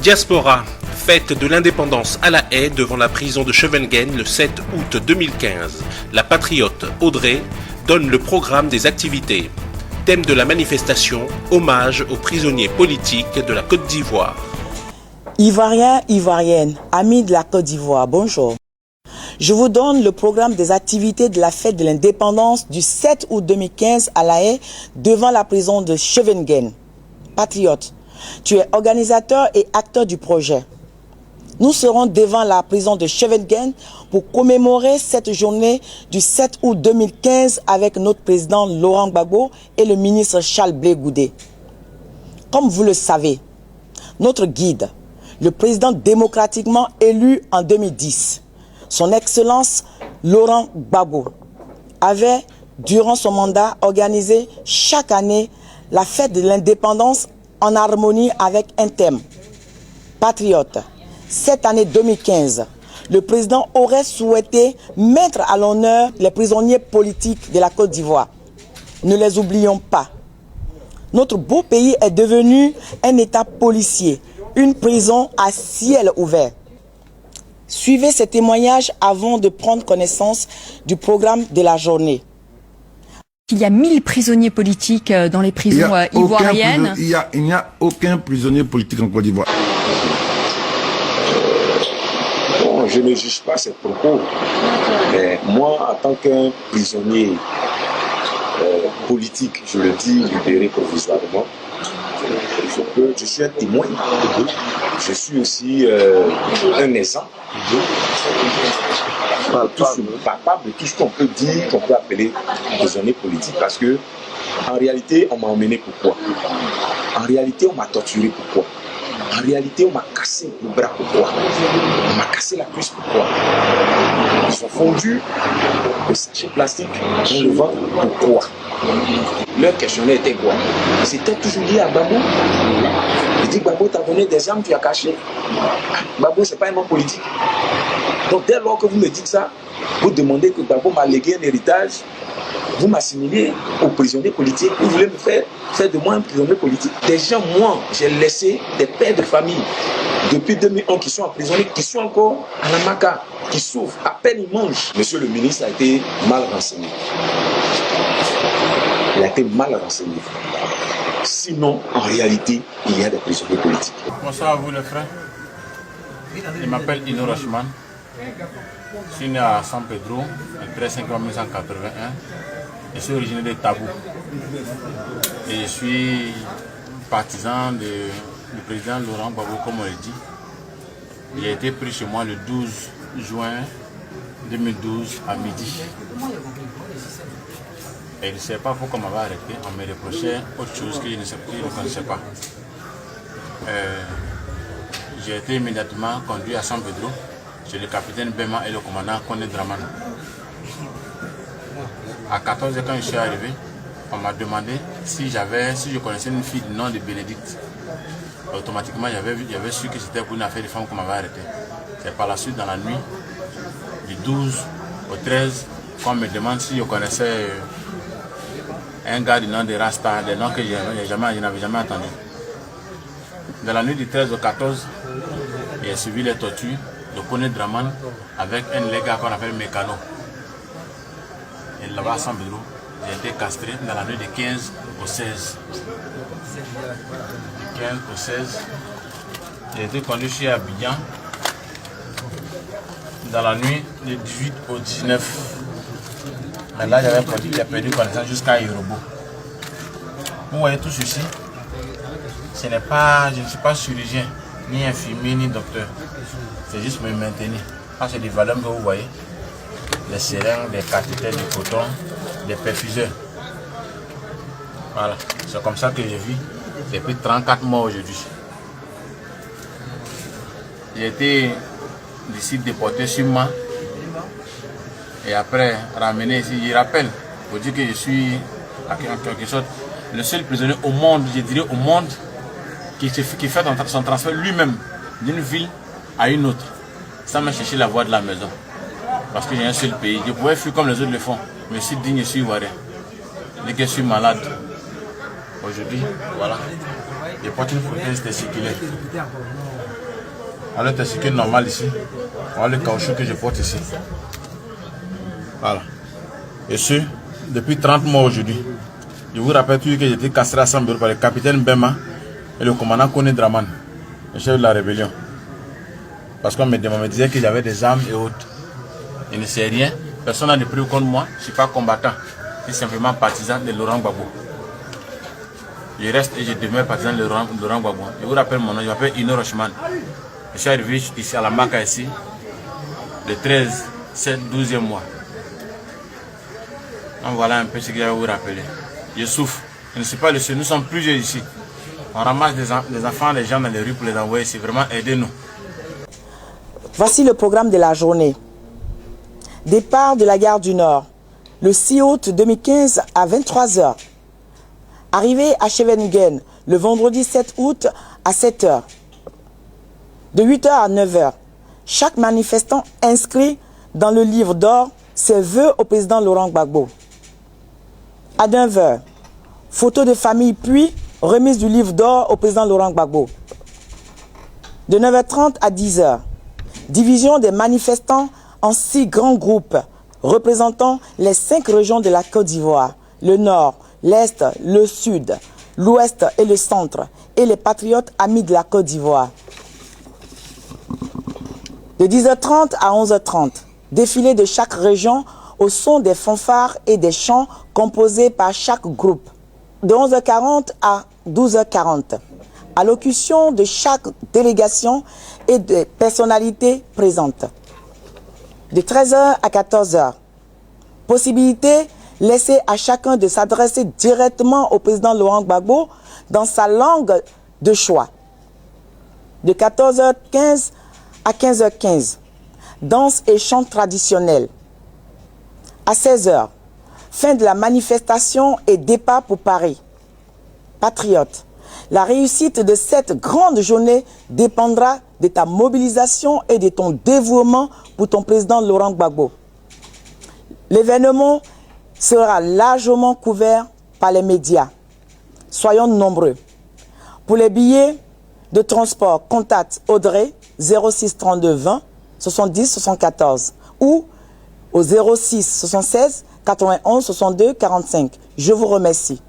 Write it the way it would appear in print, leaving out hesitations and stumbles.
Diaspora, fête de l'indépendance à La Haye devant la prison de Scheveningen le 7 août 2015. La patriote Audrey donne le programme des activités. Thème de la manifestation, hommage aux prisonniers politiques de la Côte d'Ivoire. Ivoiriens, Ivoiriennes, amis de la Côte d'Ivoire, bonjour. Je vous donne le programme des activités de la fête de l'indépendance du 7 août 2015 à La Haye devant la prison de Scheveningen. Patriote, tu es organisateur et acteur du projet. Nous serons devant la prison de Scheveningen pour commémorer cette journée du 7 août 2015 avec notre président Laurent Gbagbo et le ministre Charles Blé Goudé. Comme vous le savez, notre guide, le président démocratiquement élu en 2010, son Excellence Laurent Gbagbo, avait, durant son mandat, organisé chaque année la fête de l'indépendance en harmonie avec un thème. Patriote. Cette année 2015, le président aurait souhaité mettre à l'honneur les prisonniers politiques de la Côte d'Ivoire. Ne les oublions pas. Notre beau pays est devenu un État policier, une prison à ciel ouvert. Suivez ces témoignages avant de prendre connaissance du programme de la journée. Il y a 1000 prisonniers politiques dans les prisons ivoiriennes. Il n'y a aucun prisonnier politique en Côte d'Ivoire. Bon, je ne juge pas ces propos. Mais moi, en tant qu'un prisonnier politique, je le dis, libéré provisoirement, je suis un témoin. Je suis aussi un exemple. Capable de tout ce qu'on peut dire, qu'on peut appeler prisonnier politique, parce que en réalité, on m'a emmené pourquoi? En réalité, on m'a torturé pourquoi? En réalité, on m'a cassé le bras pourquoi? On m'a cassé la cuisse pourquoi? Ils ont fondu le sachet plastique dans le ventre pourquoi? Leur questionnaire était quoi? C'était toujours lié à Gbagbo. Il dit Gbagbo t'a donné des armes, tu as caché. Gbagbo, c'est pas un homme politique. Donc dès lors que vous me dites ça, vous demandez que Gbagbo m'a légué un héritage, vous m'assimilez aux prisonniers politiques, vous voulez me faire de moi un prisonnier politique. Des gens, moi, j'ai laissé des pères de famille depuis 2001 qui sont emprisonnés, qui sont encore à la maca, qui souffrent, à peine ils mangent. Monsieur le ministre a été mal renseigné. Il a été mal renseigné. Sinon, en réalité, il y a des prisonniers politiques. Bonsoir à vous les frères. Je m'appelle Ino Rochman. Je suis né à San Pedro, le 13 5 1981. Je suis originaire de Tabou. Et je suis partisan du président Laurent Gbagbo, comme on le dit. Il a été pris chez moi le 12 juin 2012 à midi. Et il ne savait pas pourquoi on m'avait arrêté. On me reprochait autre chose que je ne connaissais pas. J'ai été immédiatement conduit à San Pedro chez le capitaine Bema et le commandant Kone Draman. À 14h quand je suis arrivé, on m'a demandé si je connaissais une fille du nom de Bénédicte. Automatiquement, j'avais su que c'était pour une affaire de femme qu'on m'avait arrêté. C'est par la suite, dans la nuit, du 12 au 13, qu'on me demande si je connaissais un gars du nom de Rasta, des noms que je n'avais jamais entendu. Dans la nuit du 13 au 14, j'ai suivi les tortures de Kone Draman avec un légat qu'on appelle Mécano. Et là-bas à San Pedro, j'ai été castré dans la nuit du 15 au 16. Du 15 au 16, j'ai été conduit chez Abidjan dans la nuit du 18 au 19. Mais là, j'ai perdu connaissance jusqu'à Yorobo. Vous voyez tout ceci, je ne suis pas chirurgien, ni infirmier, ni docteur. C'est juste me maintenir. Ah, c'est des valeurs que vous voyez. Des seringues, des cathéters, des cotons, des perfuseurs. Voilà, c'est comme ça que je vis depuis 34 mois aujourd'hui. J'ai été d'ici déporté sur moi et après ramené ici. Je rappelle, pour dire que je suis en quelque sorte le seul prisonnier au monde, je dirais au monde, qui fait son transfert lui-même d'une ville à une autre, sans me chercher la voie de la maison. Parce que j'ai un seul pays. Je pouvais fuir comme les autres le font, mais je suis digne, je suis ivoirien. Dès que je suis malade, aujourd'hui, voilà, je porte une prothèse testiculaire. On a le testicule normal ici. On a le caoutchouc que je porte ici. Voilà. Et ce, depuis 30 mois aujourd'hui. Je vous rappelle toujours que j'étais castré à Samburu par le capitaine Bema et le commandant Kone Draman, le chef de la rébellion. Parce qu'on me disait que j'avais des armes et autres. Je ne sais rien. Personne n'a de preuve contre moi. Je ne suis pas combattant. Je suis simplement partisan de Laurent Gbagbo. Je reste et je demeure partisan de Laurent Gbagbo. Je vous rappelle mon nom, je m'appelle Ino Rochman. Je suis arrivé ici à la Maka ici, le 13, 7, 12e mois. Donc voilà un peu ce que je vais vous rappeler. Je souffre. Je ne suis pas le seul. Nous sommes plusieurs ici. On ramasse des enfants, des gens dans les rues pour les envoyer ici. Vraiment, aidez-nous. Voici le programme de la journée. Départ de la gare du Nord, le 6 août 2015 à 23 h. Arrivée à Scheveningen, le vendredi 7 août à 7 h. De 8 h à 9 h. Chaque manifestant inscrit dans le livre d'or ses vœux au président Laurent Gbagbo. À 9 h, photo de famille puis remise du livre d'or au président Laurent Gbagbo. De 9 h 30 à 10 h, division des manifestants en 6 grands groupes représentant les 5 régions de la Côte d'Ivoire, le Nord, l'Est, le Sud, l'Ouest et le Centre, et les patriotes amis de la Côte d'Ivoire. De 10 h 30 à 11 h 30, défilé de chaque région au son des fanfares et des chants composés par chaque groupe. De 11 h 40 à 12 h 40, allocution de chaque délégation et des personnalités présentes. De 13 h à 14 h, possibilité laissée à chacun de s'adresser directement au président Laurent Gbagbo dans sa langue de choix. De 14 h 15 à 15 h 15, danse et chants traditionnels. À 16 h, fin de la manifestation et départ pour Paris. Patriote, la réussite de cette grande journée dépendra de ta mobilisation et de ton dévouement pour ton président Laurent Gbagbo. L'événement sera largement couvert par les médias. Soyons nombreux. Pour les billets de transport, contacte Audrey 06 32 20 70 74 ou au 06 76 91 62 45. Je vous remercie.